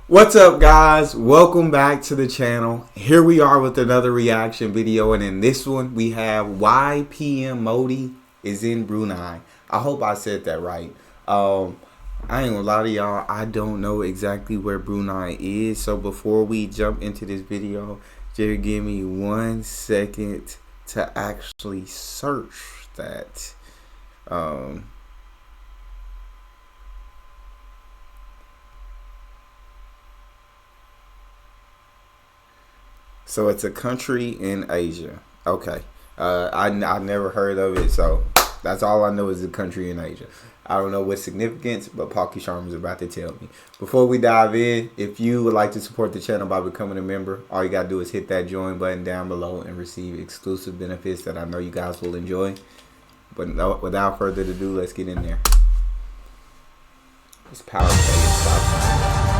What's up, guys? Welcome back to the channel. Here we are with another reaction video, and in this one we have why PM Modi is in Brunei. I hope I said that right. I ain't gonna lie to y'all, I don't know exactly where Brunei is, so before we jump into this video, just give me 1 second to actually search that. So it's a country in Asia. Okay. I never heard of it, so that's all I know is a country in Asia. I don't know what significance, but Palki Sharma is about to tell me. Before we dive in, if you would like to support the channel by becoming a member, all you got to do is hit that join button down below and receive exclusive benefits that I know you guys will enjoy. But no, without further ado, let's get in there. It's power play.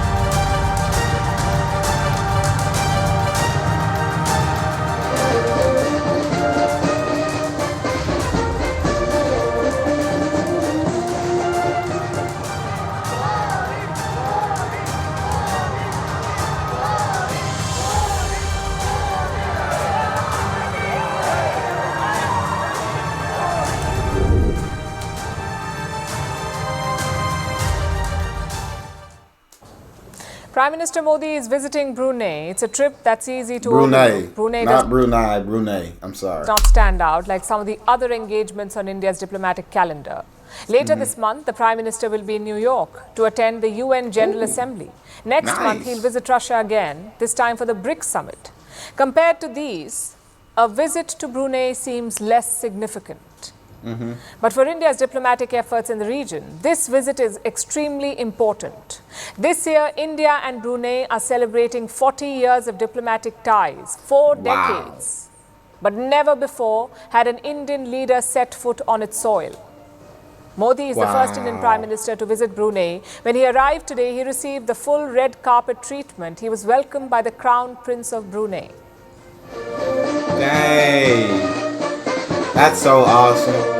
Prime Minister Modi is visiting Brunei. It's a trip that's easy to Brunei. Brunei Not Brunei, Brunei. I'm sorry. Not stand out like some of the other engagements on India's diplomatic calendar. Later this month, the Prime Minister will be in New York to attend the UN General Assembly. Next month, he'll visit Russia again, this time for the BRICS summit. Compared to these, a visit to Brunei seems less significant. But for India's diplomatic efforts in the region, this visit is extremely important. This year, India and Brunei are celebrating 40 years of diplomatic ties, 4 decades. But never before had an Indian leader set foot on its soil. Modi is the first Indian Prime Minister to visit Brunei. When he arrived today, he received the full red carpet treatment. He was welcomed by the Crown Prince of Brunei. Dang. That's so awesome.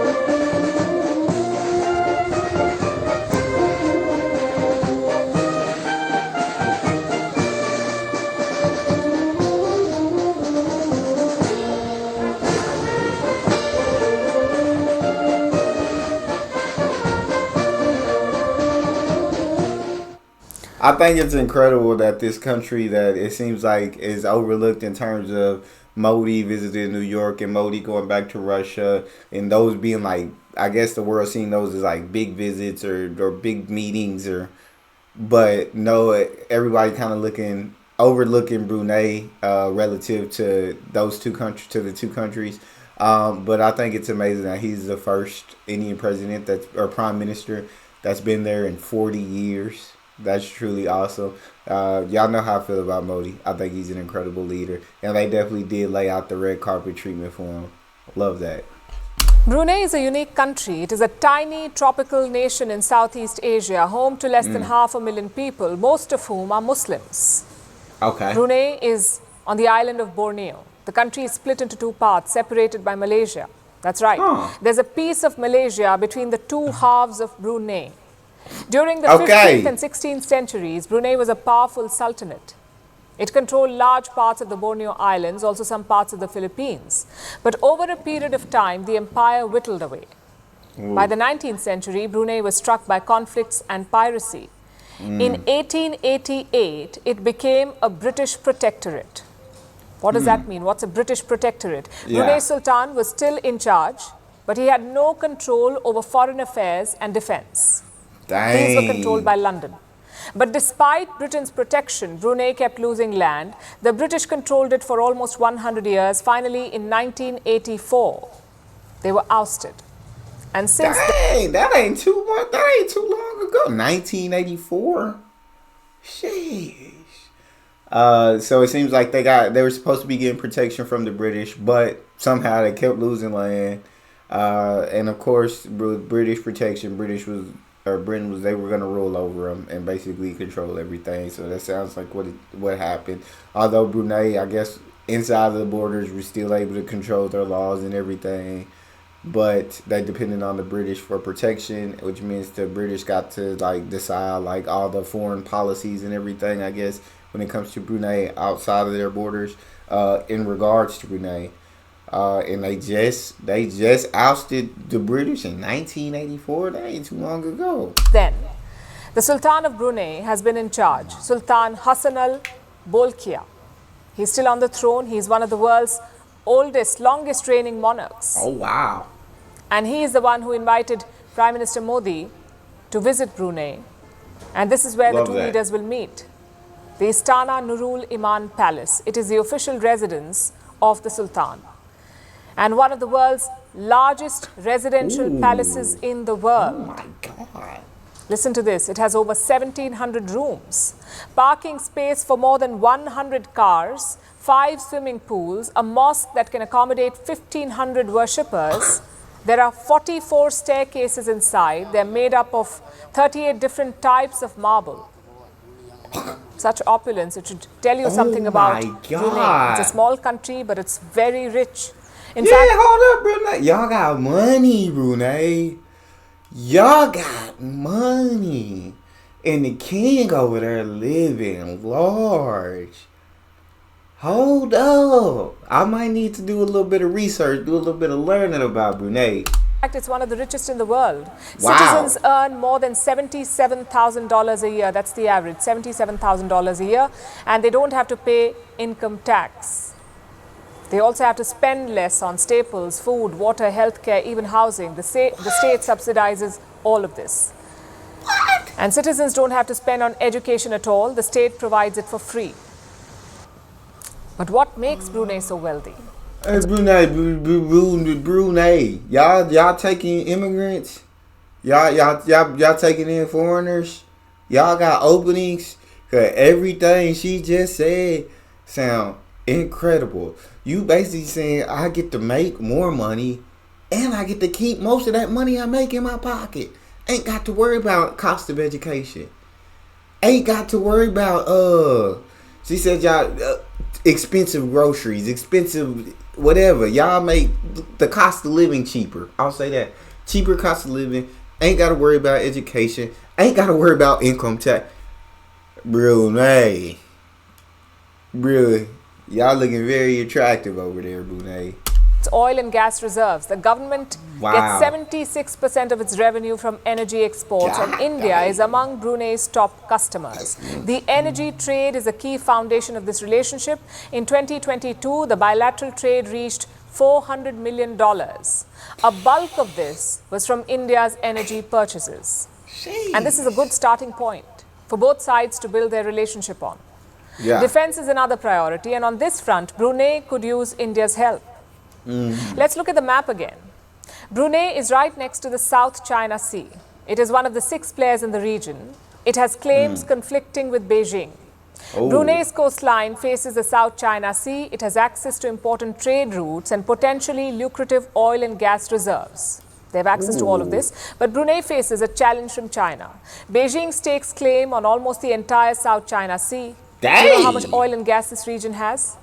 I think it's incredible that this country that it seems like is overlooked in terms of Modi visiting New York and Modi going back to Russia, and those being like, I guess the world seeing those as like big visits or big meetings, but no, everybody kind of overlooking Brunei relative to those the two countries. But I think it's amazing that he's the first Indian president or prime minister that's been there in 40 years. That's truly awesome. Y'all know how I feel about Modi. I think he's an incredible leader. And they definitely did lay out the red carpet treatment for him. Love that. Brunei is a unique country. It is a tiny tropical nation in Southeast Asia, home to less than 500,000 people, most of whom are Muslims. Okay. Brunei is on the island of Borneo. The country is split into 2 parts, separated by Malaysia. That's right. There's a piece of Malaysia between the 2 halves of Brunei. During the 15th and 16th centuries, Brunei was a powerful sultanate. It controlled large parts of the Borneo Islands, also some parts of the Philippines. But over a period of time, the empire whittled away. By the 19th century, Brunei was struck by conflicts and piracy. In 1888, it became a British protectorate. What does that mean? What's a British protectorate? Brunei Sultan was still in charge, but he had no control over foreign affairs and defense. Dang. These were controlled by London. But despite Britain's protection, Brunei kept losing land. The British controlled it for almost 100 years. Finally, in 1984, they were ousted. And since that ain't too long ago. 1984. Sheesh. So it seems like they were supposed to be getting protection from the British, but somehow they kept losing land. And of course, British protection, Britain was they were going to rule over them and basically control everything. So that sounds like what happened. Although Brunei, I guess, inside of the borders, were still able to control their laws and everything. but they depended on the British for protection, which means the British got to like decide like all the foreign policies and everything, I guess, when it comes to Brunei outside of their borders, in regards to Brunei. And they just ousted the British in 1984. That ain't too long ago. Then, the Sultan of Brunei has been in charge, Sultan Hassan al Bolkiah. He's still on the throne. He's one of the world's oldest, longest reigning monarchs. Oh, wow. And he is the one who invited Prime Minister Modi to visit Brunei. And this is where Love the two that. leaders will meet. The Istana Nurul Iman Palace. It is the official residence of the Sultan. And one of the world's largest residential palaces in the Oh, world. my God. Listen to this. It has over 1,700 rooms, parking space for more than 100 cars, 5 swimming pools, a mosque that can accommodate 1,500 worshippers. There are 44 staircases inside. They're made up of 38 different types of marble. Such opulence, it should tell you something about my Brunei. God. It's a small country, but it's very rich. In Yeah, fact, hold up, Brunei. Y'all got money, Brunei. Y'all got money. And the king over there living large. Hold up. I might need to do a little bit of research, do a little bit of learning about Brunei. it's one of the richest in the world. Wow. Citizens earn more than $77,000 a year. That's the average, $77,000 a year. And they don't have to pay income tax. They also have to spend less on staples, food, water, healthcare, even housing. The state subsidizes all of this. What? And citizens don't have to spend on education at all. The state provides it for free. But what makes Brunei so wealthy? Hey, Brunei. Y'all taking immigrants? Y'all taking in foreigners? Y'all got openings? Cause everything she just said sound incredible. You basically saying I get to make more money and I get to keep most of that money I make in my pocket. Ain't got to worry about cost of education. Ain't got to worry about she said y'all expensive groceries, expensive whatever. Y'all make the cost of living cheaper. I'll say that. Cheaper cost of living. Ain't got to worry about education. Ain't got to worry about income tax. Brunei. Really. Y'all looking very attractive over there, Brunei. It's oil and gas reserves. The government Wow. gets 76% of its revenue from energy exports, and God India damn. is among Brunei's top customers. The energy trade is a key foundation of this relationship. In 2022, the bilateral trade reached $400 million. A bulk of this was from India's energy purchases. And this is a good starting point for both sides to build their relationship on. Yeah. Defense is another priority, and on this front, Brunei could use India's help. Let's look at the map again. Brunei is right next to the South China Sea. It is one of the 6 players in the region. It has claims conflicting with Beijing. Oh. Brunei's coastline faces the South China Sea. It has access to important trade routes and potentially lucrative oil and gas reserves. They have access to all of this. But Brunei faces a challenge from China. Beijing stakes claim on almost the entire South China Sea. Do you know how much oil and gas this region has?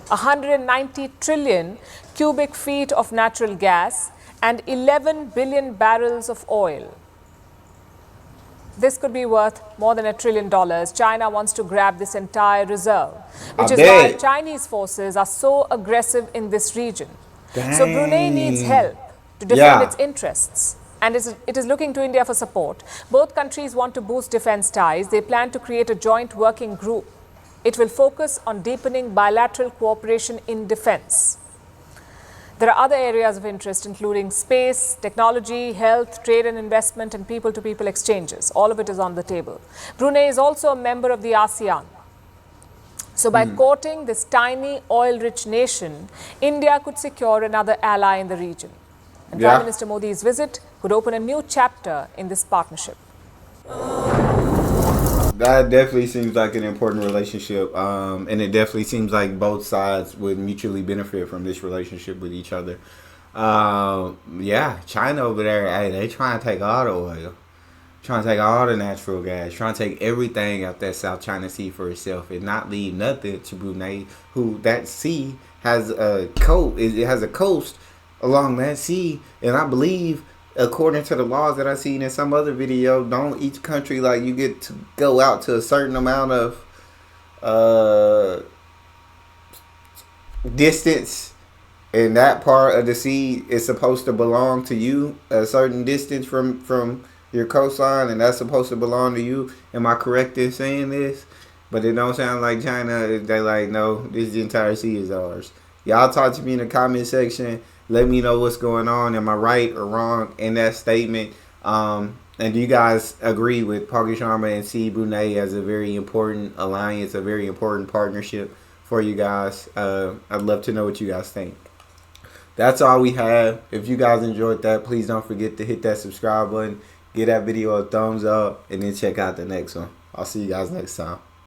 190 trillion cubic feet of natural gas and 11 billion barrels of oil. This could be worth more than $1 trillion. China wants to grab this entire reserve, which is why bet. Chinese forces are so aggressive in this region. So Brunei needs Dang. help to defend Yeah. its interests. And it is looking to India for support. Both countries want to boost defense ties. They plan to create a joint working group. It will focus on deepening bilateral cooperation in defense. There are other areas of interest, including space, technology, health, trade and investment, and people-to-people exchanges. All of it is on the table. Brunei is also a member of the ASEAN. So by courting this tiny oil-rich nation, India could secure another ally in the region. And Yeah. Prime Minister Modi's visit could open a new chapter in this partnership. That definitely seems like an important relationship, and it definitely seems like both sides would mutually benefit from this relationship with each other. Yeah, China over there, hey, they trying to take all the oil, trying to take all the natural gas, trying to take everything out that South China Sea for itself, and not leave nothing to Brunei, who that sea has a coast. It has a coast along that sea. And I believe, according to the laws that I seen in some other video, don't each country, like, you get to go out to a certain amount of uh distance, and that part of the sea is supposed to belong to you, a certain distance from your coastline, and that's supposed to belong to you. Am I correct in saying this? But it don't sound like China. They like, no, this entire sea is ours. Y'all talk to me in the comment section. Let me know what's going on. Am I right or wrong in that statement? And do you guys agree with Paugi Sharma and C Brunei as a very important alliance, a very important partnership for you guys? I'd love to know what you guys think. That's all we have. If you guys enjoyed that, please don't forget to hit that subscribe button, give that video a thumbs up, and then check out the next one. I'll see you guys next time.